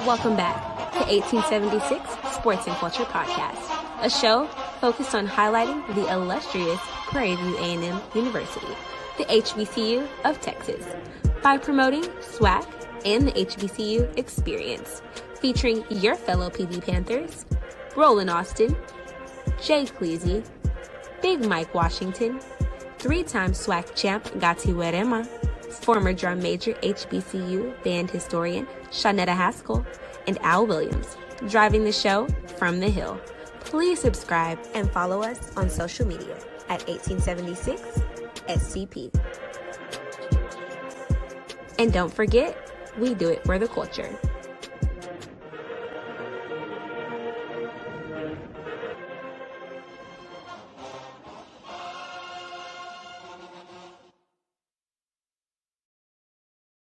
Welcome back to 1876 Sports and Culture Podcast, a show focused on highlighting the illustrious Prairie View A&M University, the HBCU of Texas, by promoting SWAC and the HBCU experience, featuring your fellow PD Panthers, Roland Austin, Jay Cleese, Big Mike Washington, three-time SWAC champ Gati Werema, former drum major HBCU band historian Shawnetta Haskell, and Al Williams, driving the show from the Hill. Please subscribe and follow us on social media at 1876 SCP. And don't forget, we do it for the culture.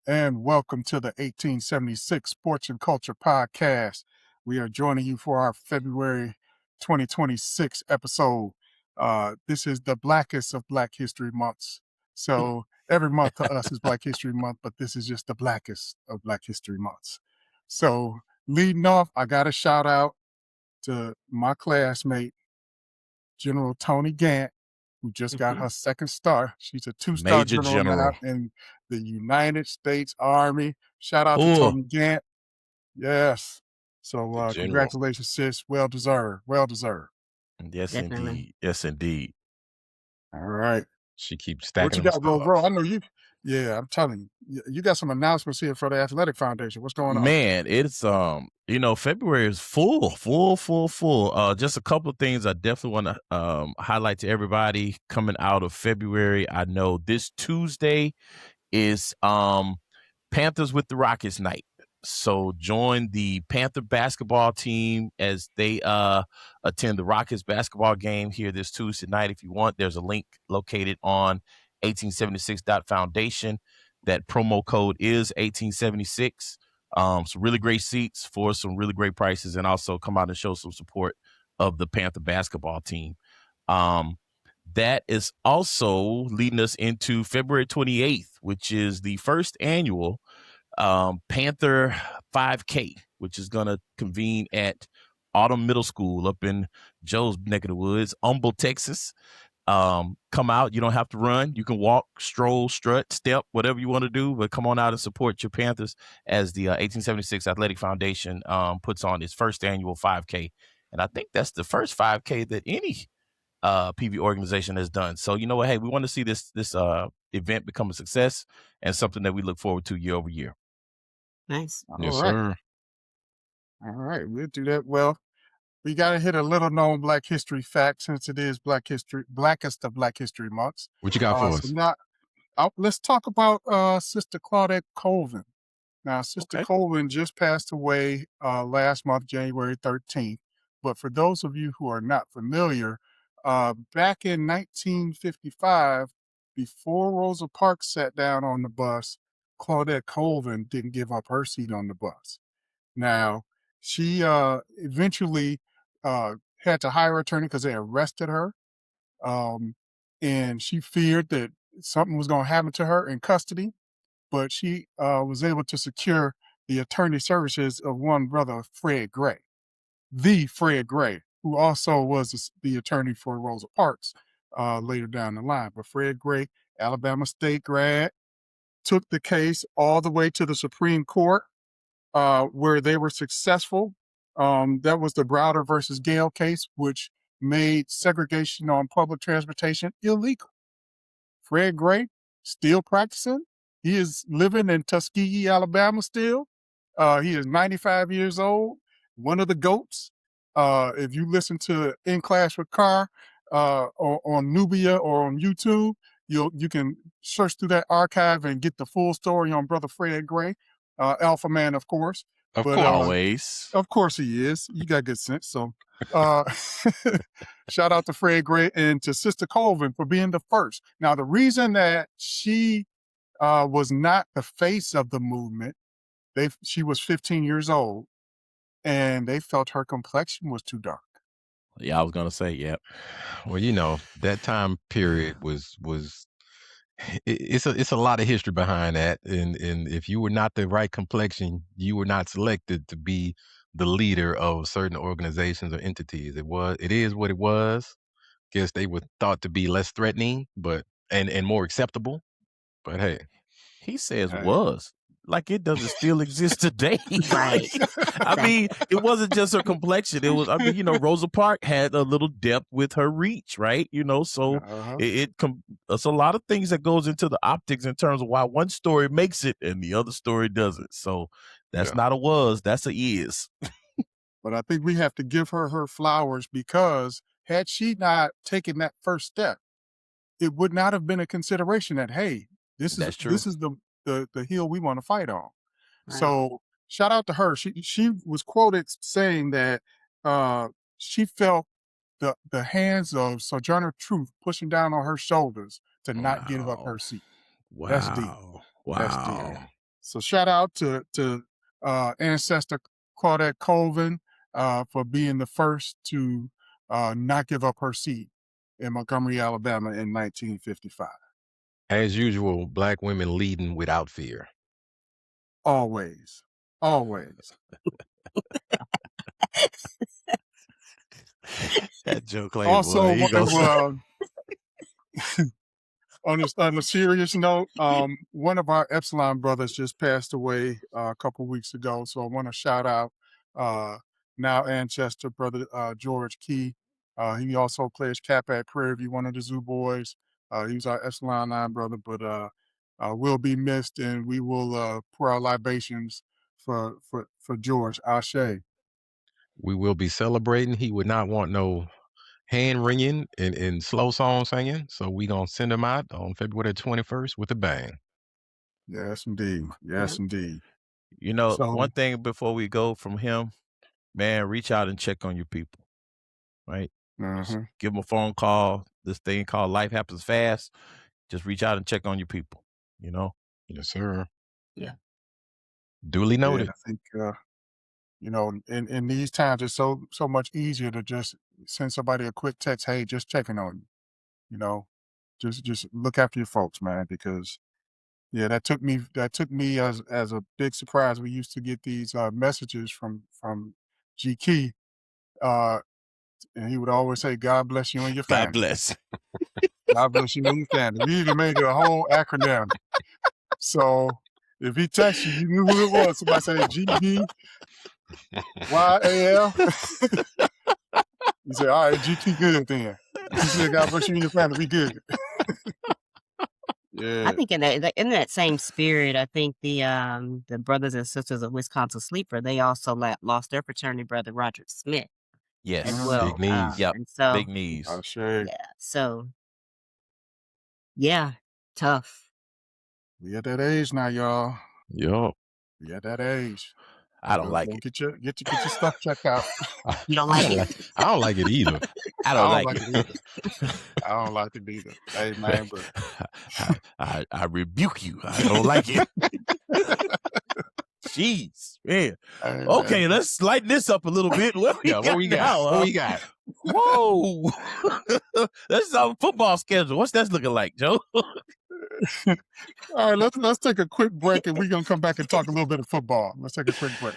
And welcome to the 1876 Sports and Culture Podcast. We are joining you for our February 2026 episode. This is the blackest of Black History Months. So every month to us is Black History Month, but this is just the blackest of Black History Months. So leading off, I got a shout out to my classmate, General Tony Gant, who just got her second star. She's a two-star Major general now in the United States Army. Shout out to Tony Gant. Yes. So congratulations, sis. Well deserved. Well deserved. Yes, indeed. Yes, indeed. All right. She keeps stacking. What you got, bro? I know you. Yeah, I'm telling you. You got some announcements here for the Athletic Foundation. What's going on? Man, it's February is full. Just a couple of things I definitely want to highlight to everybody coming out of February. I know this Tuesday is Panthers with the Rockets night. So join the Panther basketball team as they attend the Rockets basketball game here this Tuesday night. If you want, there's a link located on 1876.foundation. That promo code is 1876. Some really great seats for some really great prices, and also come out and show some support of the Panther basketball team. That is also leading us into February 28th, which is the first annual Panther 5K, which is going to convene at Autumn Middle School up in Joe's neck of the woods, Humble, Texas. Come out. You don't have to run. You can walk, stroll, strut, step, whatever you want to do, but come on out and support your Panthers as the 1876 Athletic Foundation puts on its first annual 5K. And I think that's the first 5K that any PV organization has done. So, you know what? Hey, we want to see this event become a success and something that we look forward to year over year. Nice. Yes, All right. sir. All right, we'll do that. Well, we got to hit a little known Black History fact since it is blackest of Black History Months. What you got for us? So now, let's talk about Sister Claudette Colvin. Now, Sister Colvin just passed away last month, January 13th. But for those of you who are not familiar, back in 1955, before Rosa Parks sat down on the bus, Claudette Colvin didn't give up her seat on the bus. Now, she eventually had to hire an attorney because they arrested her. And she feared that something was going to happen to her in custody. But she was able to secure the attorney services of one brother, Fred Gray, who also was the attorney for Rosa Parks later down the line. But Fred Gray, Alabama State grad, took the case all the way to the Supreme Court, where they were successful. That was the Browder versus Gale case, which made segregation on public transportation illegal. Fred Gray, still practicing. He is living in Tuskegee, Alabama still. He is 95 years old, one of the GOATs. If you listen to In Class with Carr on Nubia or on YouTube, you can search through that archive and get the full story on Brother Fred Gray, Alpha Man, of course. Of course. Always. Of course he is. You got good sense. So shout out to Fred Gray and to Sister Colvin for being the first. Now, the reason that she was not the face of the movement, she was 15 years old, and they felt her complexion was too dark. Yeah, I was going to say, yeah. Well, that time period was It's a lot of history behind that, and if you were not the right complexion, you were not selected to be the leader of certain organizations or entities. It is what it was. Guess they were thought to be less threatening, but and more acceptable. But hey, He says Hey. was like it doesn't still exist today. Right. I mean, it wasn't just her complexion. It was, I mean, Rosa Parks had a little depth with her reach, right? So Uh-huh. it's a lot of things that goes into the optics in terms of why one story makes it and the other story doesn't. So that's Yeah. not a was, that's a is. But I think we have to give her flowers, because had she not taken that first step, it would not have been a consideration that, hey, this is That's true. the hill we want to fight on. Right. So shout out to her. She was quoted saying that she felt the hands of Sojourner Truth pushing down on her shoulders to not give up her seat. That's deep. That's deep. Wow. So shout out to ancestor Claudette Colvin for being the first to not give up her seat in Montgomery, Alabama in 1955. As usual, Black women leading without fear. Always. Always. That joke lady, Also, boy, he goes. on a serious note, one of our Epsilon brothers just passed away a couple weeks ago. So I want to shout out now ancestor brother George Key. He also plays cap at Prairie View, one of the Zoo Boys. He was our Epsilon 9 brother, but will be missed, and we will pour our libations for George. Ashe. We will be celebrating. He would not want no hand wringing and slow song singing. So we gonna send him out on February 21st with a bang. Yes, indeed. Yes, indeed. So, One thing before we go from him, man, reach out and check on your people, right? Just give them a phone call. This thing called life happens fast. Just reach out and check on your people, Yes, sir. Yeah. Duly noted. I think in these times it's so much easier to just send somebody a quick text, hey, just checking on you. Just look after your folks, man, because that took me as a big surprise. We used to get these messages from G Key, and he would always say, God bless you and your family. God bless. God bless you and your family. We even made it a whole acronym. So if he texts you, you knew who it was. Somebody said GB YAL. You say, all right, GT good then. He said, God bless you and your family, be good. Yeah. I think in that same spirit, I think the brothers and sisters of Wisconsin Sleeper, they also lost their fraternity brother, Roderick Smith, Yes. as well. Big knees. Yep. And so, Big knees. Sure. yeah. So, yeah, tough. We at that age now, y'all. Yup. We at that age. I don't like it. Get your stuff checked out. You don't like it? I don't like it either. I don't like it either. I don't like it either. Hey man, but I rebuke you. I don't like it. Jeez, man. hey, Okay, man. let's lighten this up a little bit. What we got now? What we got? Whoa. That's our football schedule. What's that looking like, Joe? All right, let's take a quick break, and we're gonna come back and talk a little bit of football. Let's take a quick break.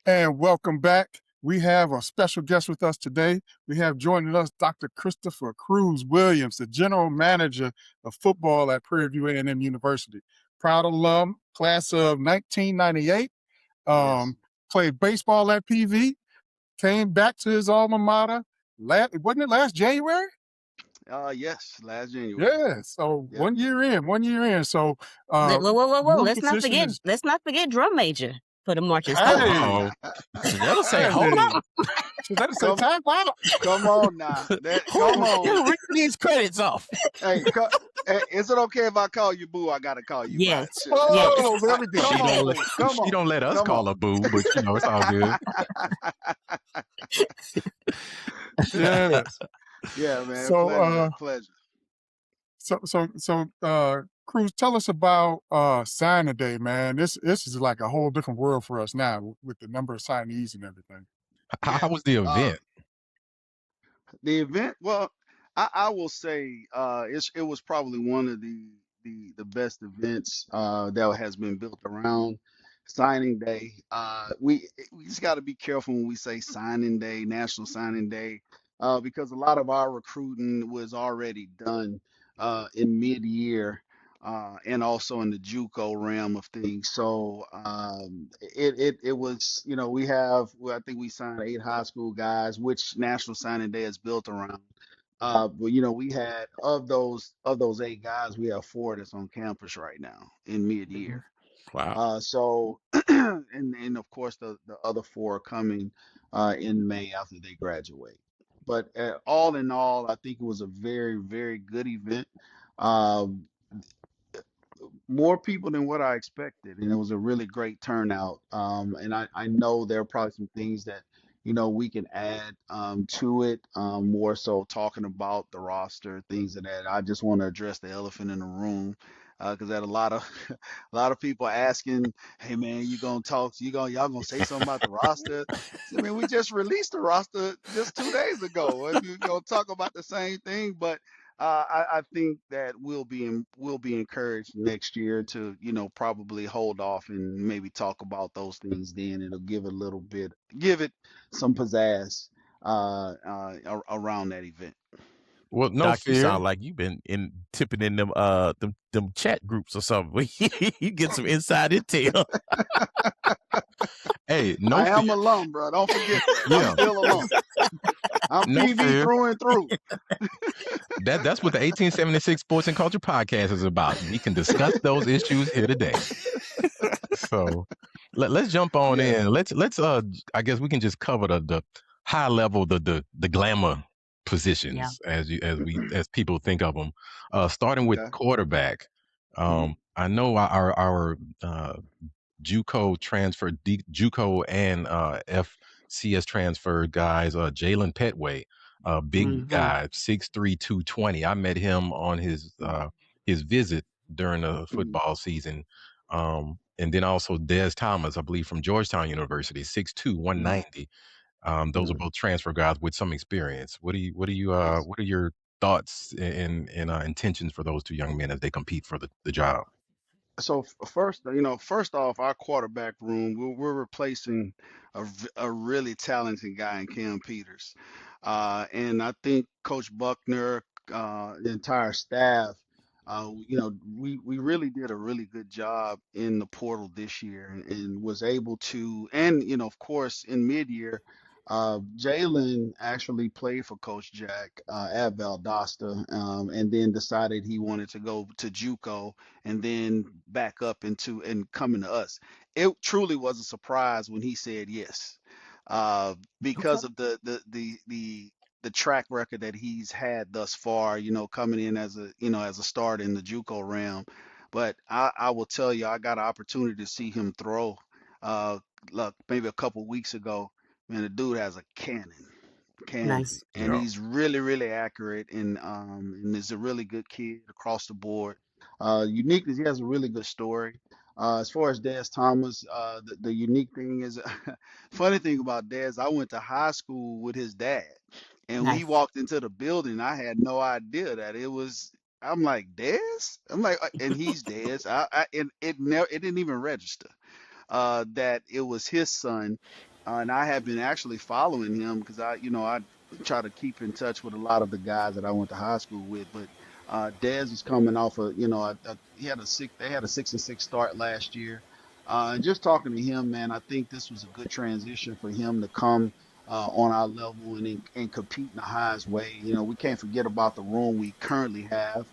And welcome back. We have a special guest with us today. We have joining us Dr. Christopher Cruize Williams, the general manager of football at Prairie View A&M University. Proud alum, class of 1998. Played baseball at PV. Came back to his alma mater. Wasn't it last January? Yes, last January. Yeah. So Yeah. 1 year in. So Whoa! your Let's not position forget. is- Let's not forget drum major for the marching stars. Hey, Uh-oh. Janetta say, hold hey. up. Let us say Come, time out. come on now. Come Who on. read these credits off? Hey, is it okay if I call you boo? I gotta call you by Yes, it. Shit, yes. Oh, very good. come She on, don't let boo. Come she on. don't let us Come call on. her boo, but it's all good. Yes. Yeah, man. So, Pleasure. Pleasure. Cruise, tell us about signing day, man. This is like a whole different world for us now with the number of signees and everything. How Yeah. was the Uh, event? the event, well, I will say it was probably one of the best events that has been built around signing day. We just got to be careful when we say signing day, National Signing Day, because a lot of our recruiting was already done in mid-year. And also in the JUCO realm of things, so it was, we have, well, I think we signed 8 high school guys, which National Signing Day is built around. But we had of those 8 guys, we have 4 that's on campus right now in Mhm. mid-year. Wow. So and of course the other 4 are coming in May after they graduate. But all in all, I think it was a very, very good event. Um, More people than what I expected, and it was a really great turnout. And I know there are probably some things that we can add to it. More so talking about the roster, things of that. I just want to address the elephant in the room because that a lot of a lot of people asking, "Hey man, y'all gonna say something about the roster?" I mean, we just released the roster just 2 days ago, and you're gonna talk about the same thing, but. I think that we'll be encouraged next year to probably hold off and maybe talk about those things then. It'll give it some pizzazz around that event. Well, no Doc, you fear. sound like you've been tipping in them chat groups or something. You get some inside intel. Hey, no I fear. am alum, bro. Don't forget that. I'm Yeah, still alum. I'm no PV fear. through and through. That's what the 1876 Sports and Culture Podcast is about. We can discuss those issues here today. So let's jump on Yeah. in. Let's I guess we can just cover the high level, the glamour Yeah, positions as people think of them. Starting with Okay. quarterback. Hmm. I know our JUCO and FCS transferred guys. Jalen Petway, a big hmm, guy, 6'3", 220. I met him on his visit during the Hmm. football season. And then also Des Thomas, I believe from Georgetown University, 6'2", Hmm. 190. Those are Hmm. both transfer guys with some experience. Yes. what are your thoughts and intentions for those two young men as they compete for the job? So first off, our quarterback room, we're replacing a really talented guy in Cam Peters, and I think Coach Buckner, the entire staff, we really did a really good job in the portal this year, and was able to, and of course in mid-year. Jalen actually played for Coach Jack at Valdosta, and then decided he wanted to go to JUCO and then back up into and coming to us. It truly was a surprise when he said yes, okay, because of the track record that he's had thus far. Coming in as a start in the JUCO realm. But I will tell you, I got an opportunity to see him throw. Uh, Look, maybe a couple weeks ago. Man, the dude has a cannon, nice, and Yeah. he's really, really accurate, and is a really good kid across the board. Uniqueness, he has a really good story. As far as Dez Thomas, the unique thing is, funny thing about Dez, I went to high school with his dad, and we nice. walked into the building. I had no idea that it was. I'm like Dez. I'm like, and he's Dez. And it didn't even register that it was his son. And I have been actually following him because I try to keep in touch with a lot of the guys that I went to high school with. But Dez is coming off they had a 6-6 start last year. And just talking to him, man, I think this was a good transition for him to come on our level and compete in the highest way. We can't forget about the room we currently have,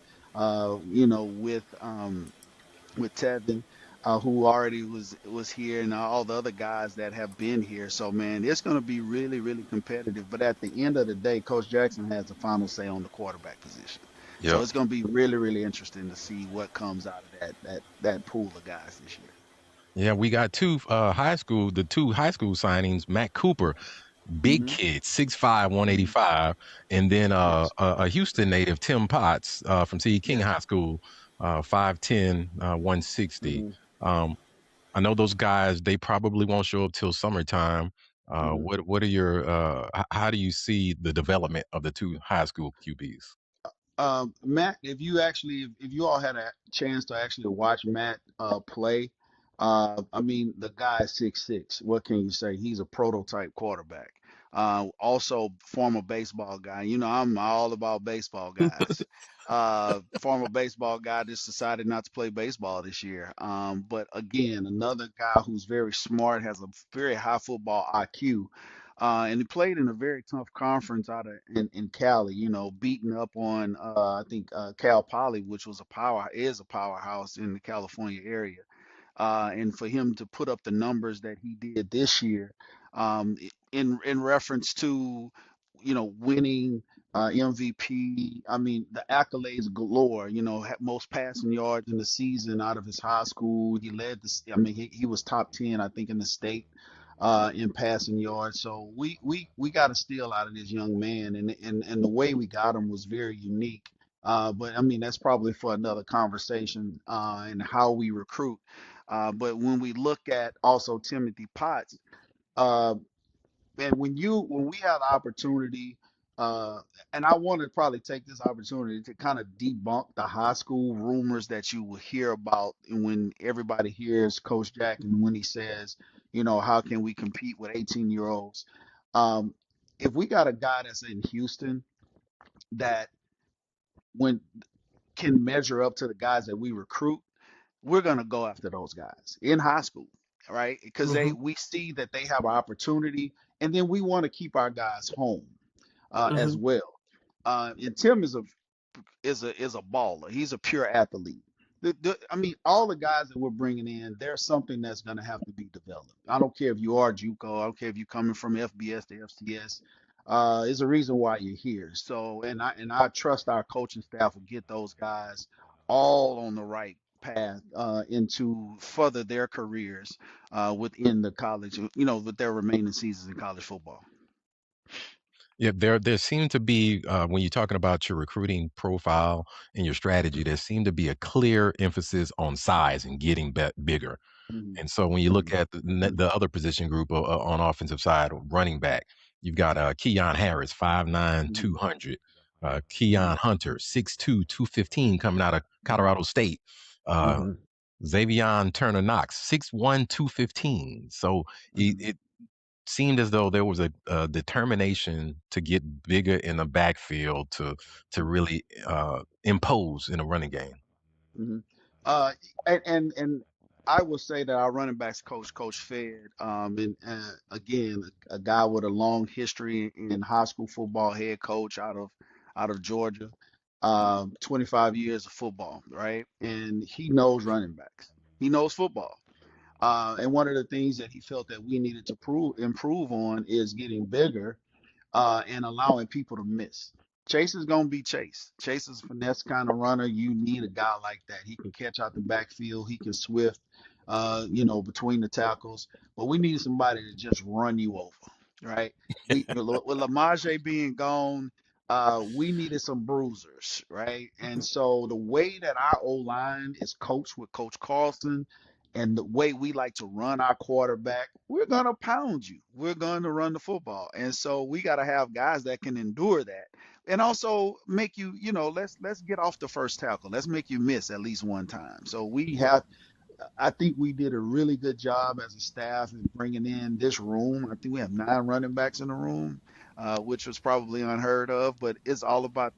with Tevin. who already was here, and all the other guys that have been here. So man, it's going to be really, really competitive. But at the end of the day, Coach Jackson has the final say on the quarterback position. So Yep. it's going to be really, really interesting to see what comes out of that pool of guys this year. Yeah, we got the two high school signings, Matt Cooper, big Hmm. kid, 6'5", Hmm. 185, and then Yes. a Houston native, Tim Potts, from C. King Yes. High School, 5'10", 160. Hmm. Um, I know those guys, they probably won't show up till summertime. Hmm. What are your how do you see the development of the two high school QBs? Matt, if you all had a chance to actually watch Matt play, I mean, the guy is 6'6". What can you say? He's a prototype quarterback. Also, former baseball guy. You know, I'm all about baseball guys. Former baseball guy just decided not to play baseball this year. But again, another guy who's very smart, has a very high football IQ. And he played in a very tough conference out of in Cali, you know, beating up on I think Cal Poly, which is a powerhouse in the California area. And for him to put up the numbers that he did this year, in reference to, you know, winning MVP. I mean, the accolades galore. You know, most passing yards in the season out of his high school. He led the. I mean, he was top 10, I think, in the state in passing yards. So we got a steal out of this young man, and the way we got him was very unique. But I mean, that's probably for another conversation and how we recruit. But when we look at also Timothy Potts, uh, and when we have the opportunity, uh, and I want to probably take this opportunity to kind of debunk the high school rumors that you will hear about when everybody hears Coach Jack and when he says, you know, how can we compete with 18-year-olds? Um, if we got a guy that's in Houston that when can measure up to the guys that we recruit, we're gonna go after those guys in high school, right? Because Hmm. we see that they have an opportunity, and then we want to keep our guys home as Hmm. well. And Tim is a baller. He's a pure athlete. I mean, all the guys that we're bringing in, there's something that's going to have to be developed. I don't care if you are JUCO. I don't care if you're coming from FBS to FCS. There's a reason why you're here. So, and I trust our coaching staff will get those guys all on the right path into further their careers within the college. You know, with their remaining seasons in college football. Yeah, there seemed to be when you're talking about your recruiting profile and your strategy, there seemed to be a clear emphasis on size and getting bigger. Hmm. And so when you look Hmm. at the other position group on offensive side, running back, you've got Keon Harris, 5'9", Hmm. 200. Hmm. Keon Hunter, 6'2", 215, coming out of Colorado State. Uh, Hmm. Xavion Turner Knox, 6'1", 215. So it seemed as though there was a determination to get bigger in the backfield to Hmm. really impose in a running game. Hmm. Uh, and I will say that our running backs coach, Coach Fed, and again, a guy with a long history in high school football, head coach out of Georgia, 25 years of football, right? And he knows running backs. He knows football. And one of the things that he felt that we needed to improve on is getting bigger and allowing people to miss. Chase is going to be Chase. Chase is a finesse kind of runner. You need a guy like that. He can catch out the backfield. He can swift, you know, between the tackles. But we need somebody to just run you over, right? With Lamaje being gone, we needed some bruisers, right? And so the way that our O line is coached with Coach Carlson and the way we like to run our quarterback, we're gonna pound you. We're going to run the football, and so we got to have guys that can endure that, and also make you, you know, let's get off the first tackle. Let's make you miss at least one time. So we have I think we did a really good job as a staff in bringing in this room. I think we have 9 running backs in the room, which was probably unheard of. But it's all about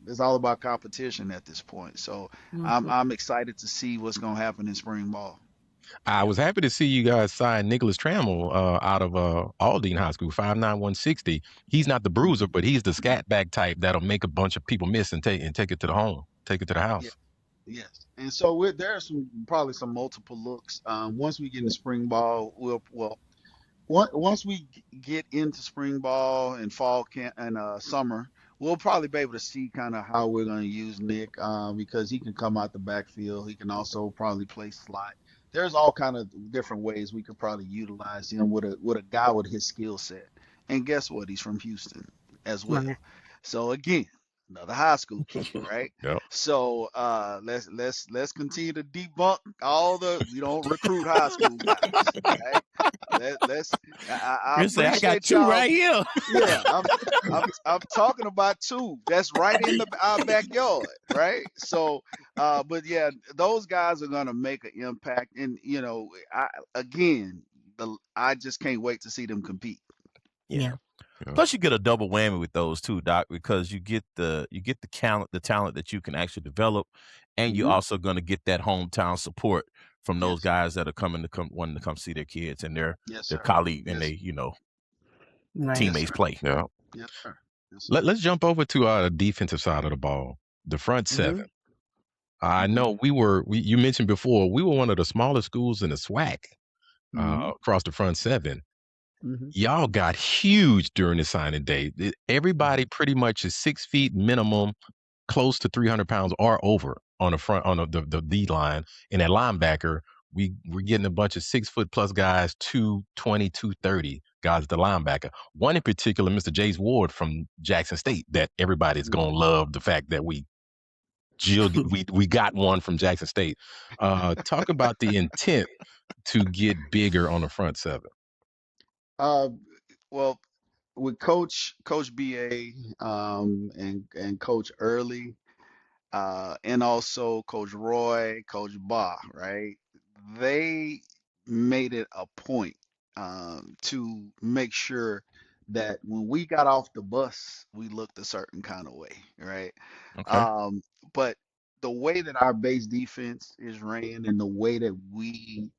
it's all about competition at this point. So Hmm. I'm excited to see what's going to happen in spring ball. I was happy to see you guys sign Nicholas Trammell out of Aldine High School, 5'9", 160. He's not the bruiser, Mhm. but he's the scat back type that'll make a bunch of people miss and take it to the home, take it to the Yeah, house. Yes, and so there are probably some multiple looks. Once we get into spring ball, once we get into spring ball and fall camp and summer, we'll probably be able to see kind of how we're going to use Nick, because he can come out the backfield. He can also probably play slot. There's all kind of different ways we could probably utilize him with a guy with his skill set. And guess what? He's from Houston as well. Right. So again, another high school kid, right? Yep. So let's continue to debunk all the we don't recruit high school guys, right? Let's I You say I got appreciate two y'all. right here. Yeah, I'm talking about two. That's right in our backyard, right? So, but yeah, those guys are gonna make an impact, and again, I just can't wait to see them compete. Yeah. Yeah. Plus, you get a double whammy with those too, Doc, because you get the talent that you can actually develop, and you're Hmm. also going to get that hometown support from those Yes, guys that are coming to come wanting to come see their kids and yes, their sir. colleague and Yes, they Right. yes, teammates sir. play. Yeah. Yes, sir. Yes, sir. Let's jump over to the defensive side of the ball, the front Hmm. seven. I Hmm. know you mentioned before we were one of the smallest schools in the SWAC Hmm. across the front seven. Hmm. Y'all got huge during the signing day. Hmm. Everybody pretty much is 6 feet minimum, close to 300 pounds or over on the front on the D line. And at linebacker, we're getting a bunch of 6 foot plus guys, 220, 230 guys at the linebacker. One in particular, Mr. Jace Ward from Jackson State, that everybody's Hmm. gonna love the fact that we got one from Jackson State. Talk about the intent to get bigger on the front seven. Uh, well, with Coach BA, and Coach Early, and also Coach Roy, Coach Ba, right? They made it a point, to make sure that when we got off the bus, we looked a certain kind of way, right? Okay. Um, but the way that our base defense is ran and the way that we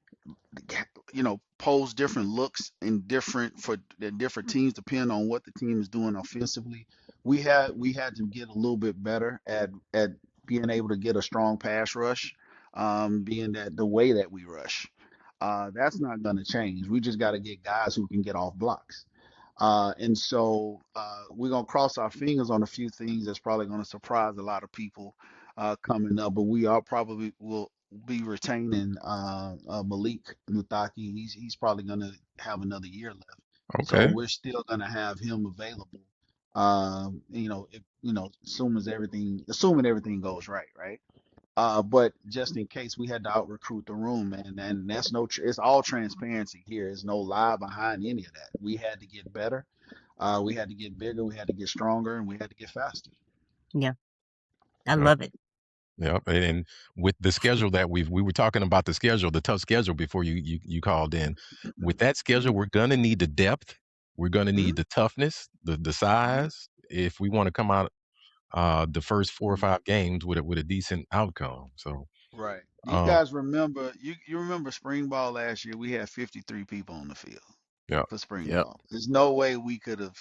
pose different looks in different for the different teams depending on what the team is doing offensively. We had to get a little bit better at being able to get a strong pass rush, being that the way that we rush. That's not going to change. We just got to get guys who can get off blocks. And so we're gonna cross our fingers on a few things that's probably gonna surprise a lot of people coming up. But we are probably will be retaining Malik Nutaki. He's probably gonna have another year left, so Okay. we're still gonna have him available. If, assuming everything goes right, right? But just in case we had to out recruit the room, man, and that's it's all transparency here. There's no lie behind any of that. We had to get better. We had to get bigger. We had to get stronger, and we had to get faster. Yeah. I Yep. love it. Yep. And with the schedule that we were talking about the schedule, the tough schedule before you called in. With that schedule, Hmm. we're gonna need the depth. We're gonna need Hmm. the toughness, the Hmm. size, if we want to come out the first 4 or 5 games with a decent outcome. So Right. Do you um, guys remember? You remember spring ball last year? We had 53 people on the field yeah. for spring Yep. ball. There's no way we could have.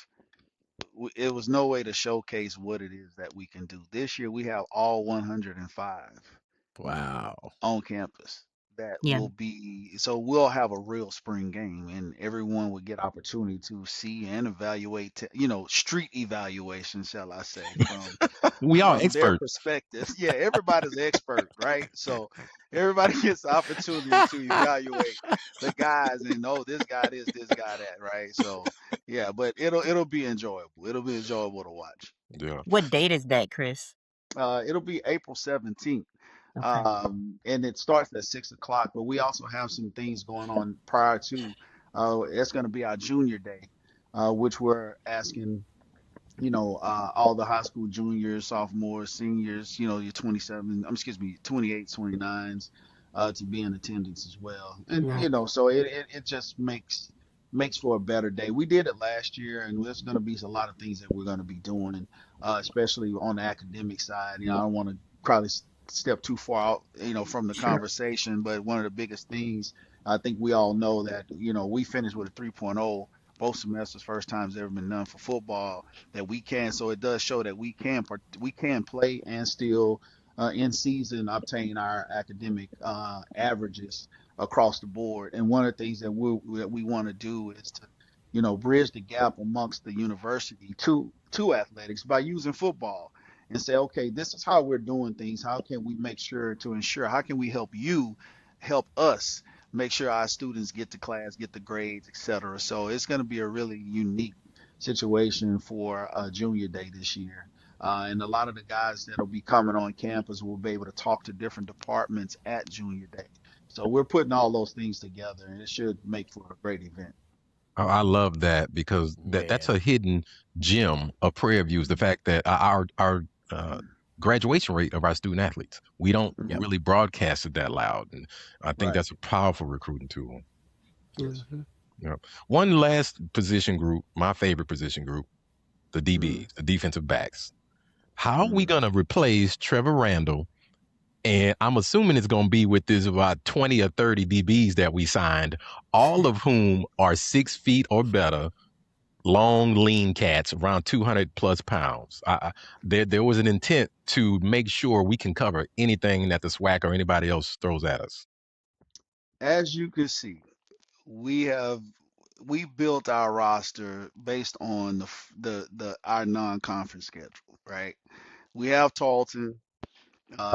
It was no way to showcase what it is that we can do. This year we have all 105 Wow. on campus that Yeah. will be so we'll have a real spring game and everyone will get opportunity to see and evaluate street evaluation, shall I say, from We are their experts. perspective. Yeah, everybody's an expert, right? So everybody gets the opportunity to evaluate the guys and know this guy this guy that, right? So yeah, but it'll be enjoyable. It'll be enjoyable to watch. Yeah. What date is that, Chris? It'll be April 17th. Okay. And it starts at 6 o'clock, but we also have some things going on prior to. It's going to be our junior day, which we're asking, all the high school juniors, sophomores, seniors, your 27, excuse me, 28s, 29s, to be in attendance as well. And, Right. so it just makes for a better day. We did it last year, and there's going to be a lot of things that we're going to be doing, especially on the academic side. I don't want to probably step too far out, from the Sure. conversation, but one of the biggest things, I think we all know that, we finished with a 3.0 both semesters, first time's ever been done for football that we can. So it does show that we can play and still in season obtain our academic averages across the board. And one of the things that we want to do is to, bridge the gap amongst the university to athletics by using football and say, okay, this is how we're doing things. How can we make sure to ensure? How can we help you help us make sure our students get to class, get the grades, et cetera? So it's going to be a really unique situation for junior day this year. And a lot of the guys that'll be coming on campus will be able to talk to different departments at junior day. So we're putting all those things together, and it should make for a great event. Oh, I love that because that's Man. a hidden gem of Prairie View is the fact that our graduation rate of our student athletes, we don't Yep. really broadcast it that loud, and I think Right. that's a powerful recruiting tool. Yes. Mhm. Yeah. One last position group, my favorite position group, the Mm, DBs, the defensive backs. How are we mm. going to replace Trevor Randall? And I'm assuming it's going to be with this about 20 or 30 DBs that we signed, all of whom are 6 feet or better, long, lean cats, around 200 plus pounds. There was an intent to make sure we can cover anything that the SWAC or anybody else throws at us. As you can see, we have we built our roster based on the our non-conference schedule, right? We have Tarleton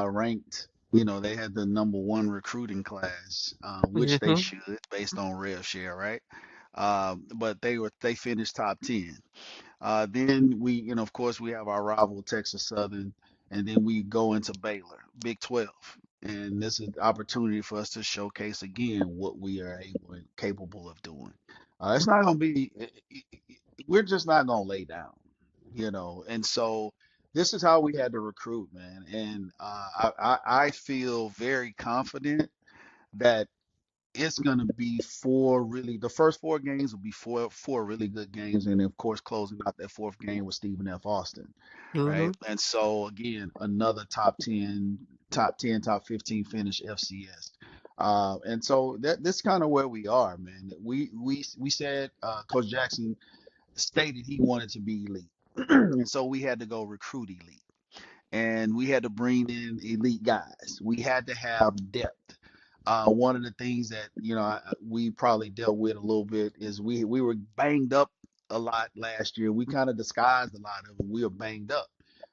ranked. They had the number one recruiting class, which they Mhm. should based on rev share, right? But they finished top 10. Then of course, we have our rival Texas Southern, and then we go into Baylor, Big 12, and this is an opportunity for us to showcase again what we are able and capable of doing. It's not going to be, we're just not going to lay down. And so this is how we had to recruit, man. And I feel very confident that it's going to be the first four games will be four really good games, and of course closing out that fourth game with Stephen F. Austin, right? Mhm. And so again, another top 15 finish FCS. And so that's kind of where we are, man. We said Coach Jackson stated he wanted to be elite, and so we had to go recruit elite, and we had to bring in elite guys. We had to have depth. One of the things that we probably dealt with a little bit is we were banged up a lot last year. We kind of disguised a lot of it. We were banged up.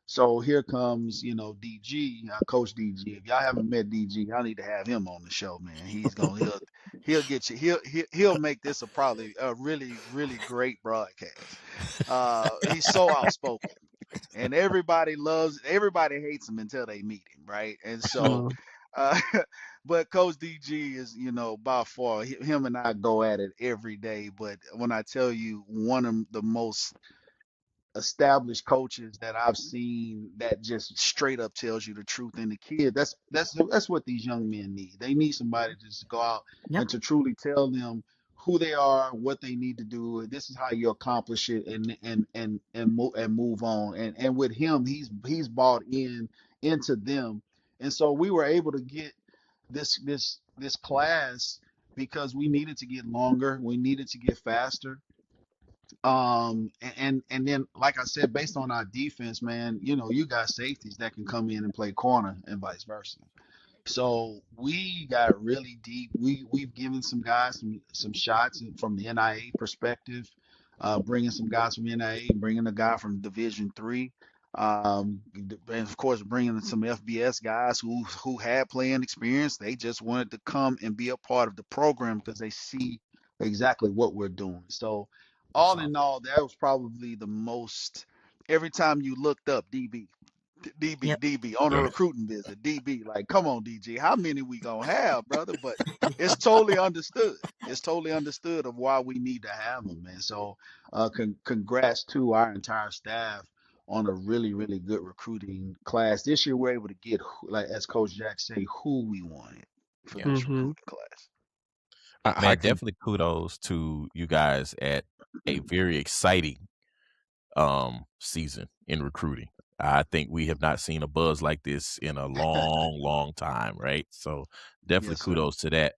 So here comes DG, Coach DG. If y'all haven't met DG, I need to have him on the show, man. He'll get you. He'll make this probably a really really great broadcast. He's so outspoken, and everybody hates him until they meet him, right? And so Mhm. uh but Coach DG is, by far, him and I go at it every day. But when I tell you, one of the most established coaches that I've seen that just straight up tells you the truth. And the kid, that's what these young men need. They need somebody to just go out Yep. and to truly tell them who they are, what they need to do. This is how you accomplish it, and move on. And with him, he's bought into them. And so we were able to get this class because we needed to get longer, we needed to get faster. And then, like I said, based on our defense, man, you got safeties that can come in and play corner and vice versa. So we got really deep. We've given some guys some shots from the NIA perspective, bringing some guys from NIA, bringing a guy from Division 3, and of course bringing some FBS guys who had playing experience. They just wanted to come and be a part of the program because they see exactly what we're doing. So That's all awesome. in all, that was probably the most. Every time you looked up DB, DB, Yep. DB on a Yeah. recruiting visit. DB, like, come on, DG, how many we gonna have, brother? But it's totally understood. It's totally understood of why we need to have them, man. So, congrats to our entire staff on a really, really good recruiting class. This year, we're able to get, like as Coach Jack say, who we wanted for Yeah. this Mhm. recruiting class. I Man, can. definitely kudos to you guys at a very exciting season in recruiting. I think we have not seen a buzz like this in a long, long time, right? So definitely Yes, sir. kudos to that.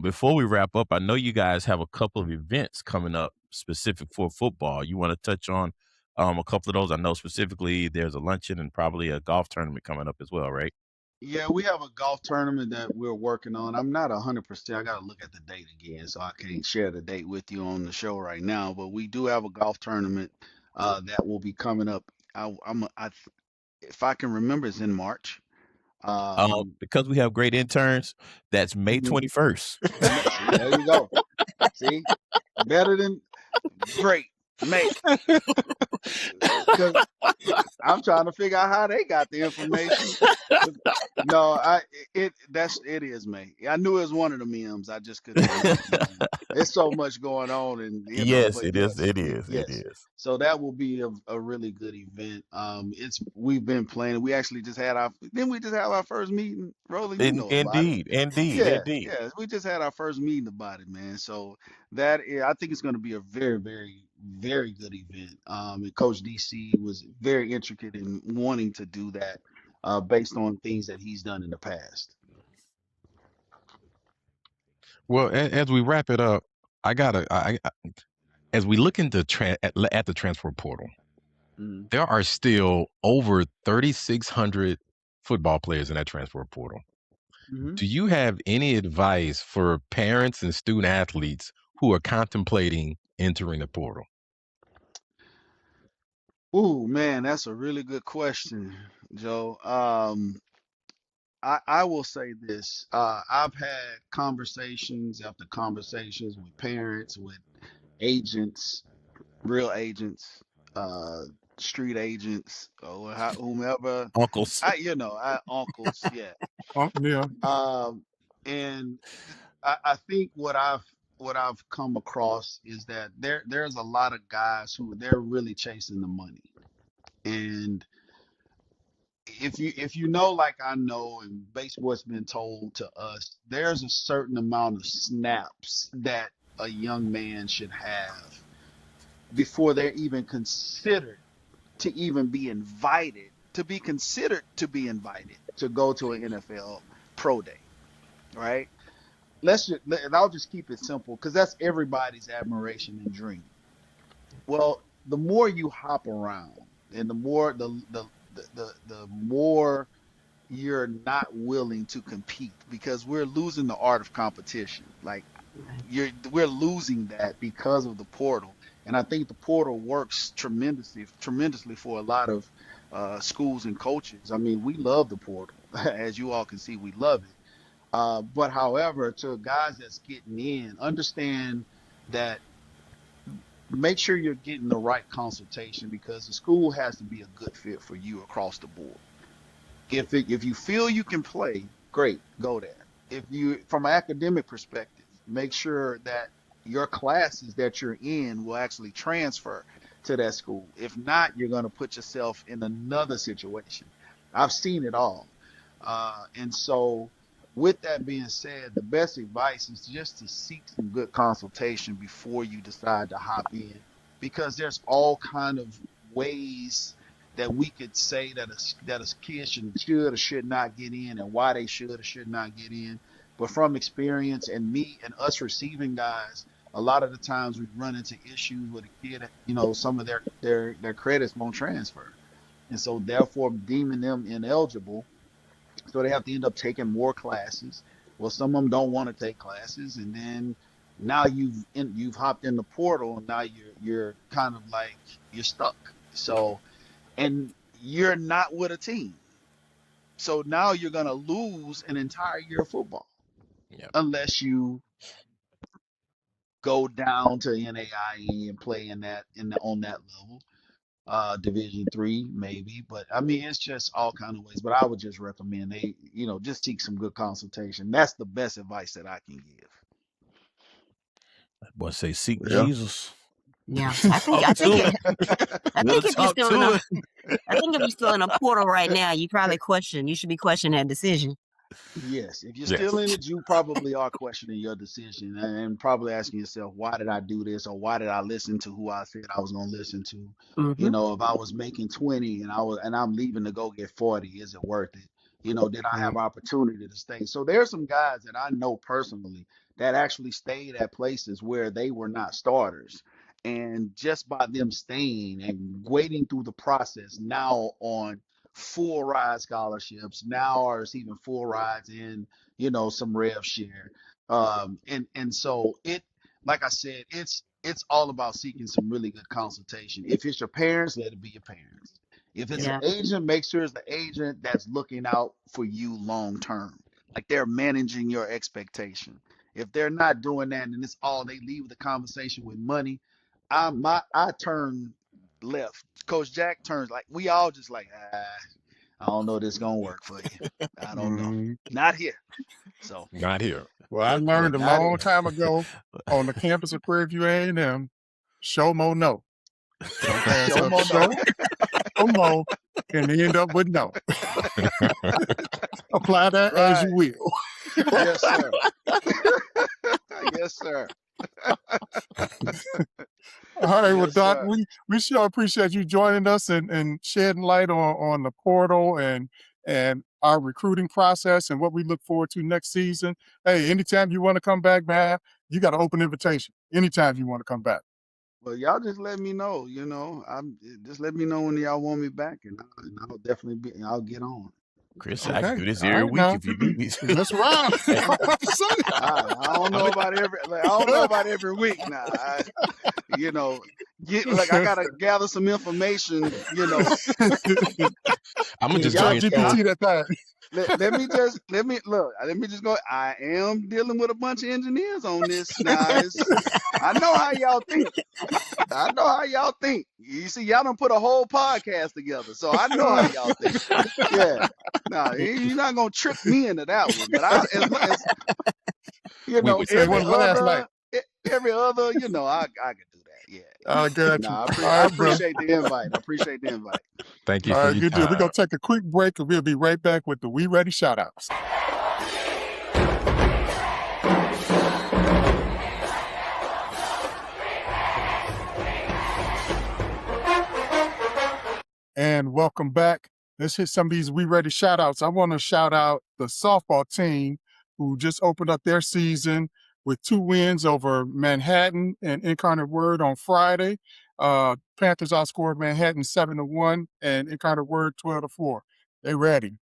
Before we wrap up, I know you guys have a couple of events coming up specific for football. You want to touch on A couple of those I know specifically. There's a luncheon and probably a golf tournament coming up as well, right? Yeah, we have a golf tournament that we're working on. I'm not 100%. I got to look at the date again, so I can't share the date with you on the show right now. But we do have a golf tournament that will be coming up. If I can remember, it's in March. Um, Because we have great interns, that's May mhm. 21st. See, there you go. See, better than great, May. Because I'm trying to figure out how they got the information. No, it is May. I knew it was one of the memes. I just couldn't remember. Man. There's so much going on, and Yes, but it is. yes, It is. It yes. is. So that will be a really good event. We've been planning. We actually just had our didn't we just have our first meeting, Roland? You know about it. Indeed. Indeed. Yeah, Indeed. yeah. We just had our first meeting about it, man. So that I think it's going to be a very, very, very good event. And Coach DC was very intricate in wanting to do that, based on things that he's done in the past. Well, as we wrap it up, as we look into at the transfer portal, Mm-hmm. there are still over 3,600 football players in that transfer portal. Mm-hmm. Do you have any advice for parents and student athletes who are contemplating entering the portal? Ooh, man, that's a really good question, Joe. I will say this. I've had conversations after conversations with parents, with agents, real agents, uh, street agents, or whomever. Uncles. Uncles, yeah. Yeah. Um, and I think what I've come across is that there's a lot of guys who they're really chasing the money. And if you know, like I know, and based what's been told to us, there's a certain amount of snaps that a young man should have before they're even considered to even be invited, to be considered to be invited to go to an NFL pro day, right? And I'll just keep it simple because that's everybody's admiration and dream. Well, the more you hop around and the more you're not willing to compete because we're losing the art of competition. Like we're losing that because of the portal. And I think the portal works tremendously for a lot of schools and coaches. I mean, we love the portal. As you all can see, we love it. But however, to guys that's getting in, understand that make sure you're getting the right consultation because the school has to be a good fit for you across the board. If you feel you can play, great, go there. If you from an academic perspective, make sure that your classes that you're in will actually transfer to that school. If not, you're going to put yourself in another situation. I've seen it all. And so with that being said, the best advice is just to seek some good consultation before you decide to hop in because there's all kind of ways that we could say that a kid should or should not get in and why they should or should not get in. But from experience and me and us receiving guys, a lot of the times we run into issues with a kid, some of their credits won't transfer. And so therefore deeming them ineligible. So they have to end up taking more classes. Well, some of them don't want to take classes, and then now you've hopped in the portal, and now you're kind of like you're stuck. So and you're not with a team. So now you're going to lose an entire year of football Yeah. unless you go down to NAIE and play on that level. Division 3 maybe, but I mean it's just all kind of ways. But I would just recommend they, just seek some good consultation. That's the best advice that I can give. Boy, say seek Yeah. Jesus. Yeah, Talk to him. I We'll think if you're talk still in to a, him. I think if you're still in a portal right now, you should be questioning that decision. Yes, if you're Yes. still in it, you probably are questioning your decision and probably asking yourself, why did I do this? Or why did I listen to who I said I was going to listen to? Mm-hmm. If I was making 20 and I'm leaving to go get 40, is it worth it? Did I have opportunity to stay? So there's some guys that I know personally that actually stayed at places where they were not starters And just by them staying and waiting through the process, now on full ride scholarships, now are receiving full rides in, some rev share. And so like I said, it's all about seeking some really good consultation. If it's your parents, let it be your parents. If it's an Yeah. agent, make sure it's the agent that's looking out for you long term. Like they're managing your expectation. If they're not doing that and it's all they leave the conversation with money, I turn left. Coach Jack turns like we all just like, I don't know if this gonna work for you. I don't know. Mm. Not here. So Not here. Well, I yeah, learned a not long here. time ago on the campus of Prairie View A&M, show mo no. Don't pass Show up more show no. or mo and end up with no. Apply that as you Right. will. Yes, sir. Yes, sir. All right, well, Yes, Doc, sir. we sure appreciate you joining us and shedding light on the portal and our recruiting process and what we look forward to next season. Hey, anytime you want to come back, man, you got an open invitation. Anytime you want to come back. Well, y'all just let me know. Just let me know when y'all want me back, and I'll definitely I'll get on. Chris, I can Okay. do this All every right, week now. if you need me to. Let's ride. I'm about to say. I don't know about every week now. I gotta gather some information. I'm gonna just Y'all, Chat brainstorm. GPT that time. let me just go. I am dealing with a bunch of engineers on this now. I know how y'all think. I know how y'all think. You see, y'all done put a whole podcast together, so I know how y'all think. Yeah. No, you're not gonna trick me into that one. But as We would Say one last night. every other, I can do that. Yeah. I got No, you. I All right, bro. appreciate the invite. thank you All for right, your good deal. We're time. going to take a quick break and we'll be right back with the We Ready shout-outs. And welcome back. Let's hit some of these We Ready shout-outs. I want to shout out the softball team who just opened up their season with 2 wins over Manhattan and Incarnate Word on Friday. Panthers outscored Manhattan 7-1 and Incarnate Word 12-4. They ready.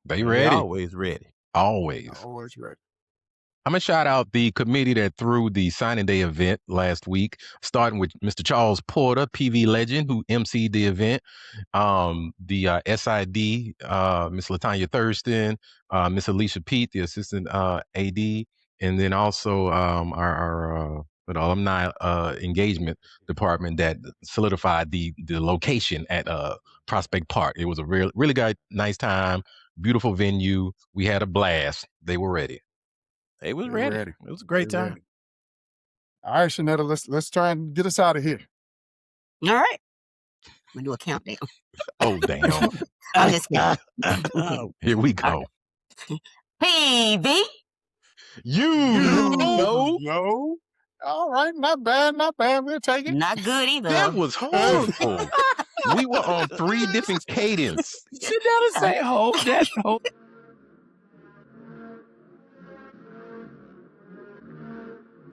They They ready. always ready. Always. Always ready. I'm going to shout out the committee that threw the signing day event last week, starting with Mr. Charles Porter, PV legend, who emceed the event. The SID, Miss Latanya Thurston, Miss Alicia Pete, the assistant AD, and then also our alumni engagement department that solidified the location at Prospect Park. It was a really nice time, beautiful venue. We had a blast. They were ready. They was They ready. ready. It was a great They time. ready. All right, Shanetta, let's try and get us out of here. All right. I'm gonna do a countdown. Oh, damn. I'm just kidding. Here we go. PV. You know, No. All right, not bad, not bad. We'll take it. Not good either. that was horrible. We were on 3 different cadence. You gotta say, hold that.